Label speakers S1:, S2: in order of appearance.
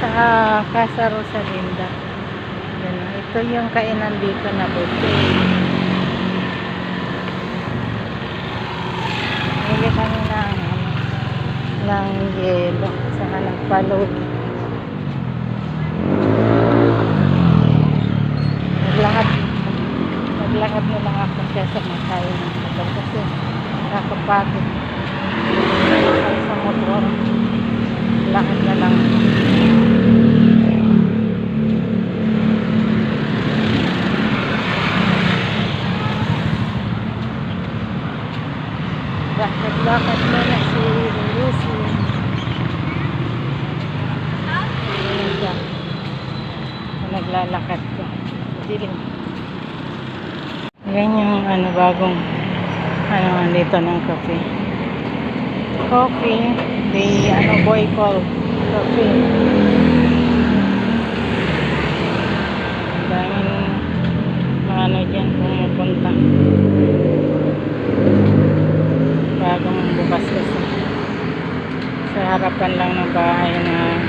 S1: Casa Rosalinda. Yan, ito yung kainan dito na buffet. Bili kami ng yelo saka ng palod. Naglakad na lang ako kesa makain ng motor kasi nakakapagod sa motor. Lakad na lang. Lakad mo na si Lucy. Ayan siya. Naglalakad ko. Dilim. Ayan yung bagong dito ng cafe. Coffee. The Boy Paul Coffee. Ang daming dyan pumupunta. Bagong bukas kasi sa harapan lang ng bahay na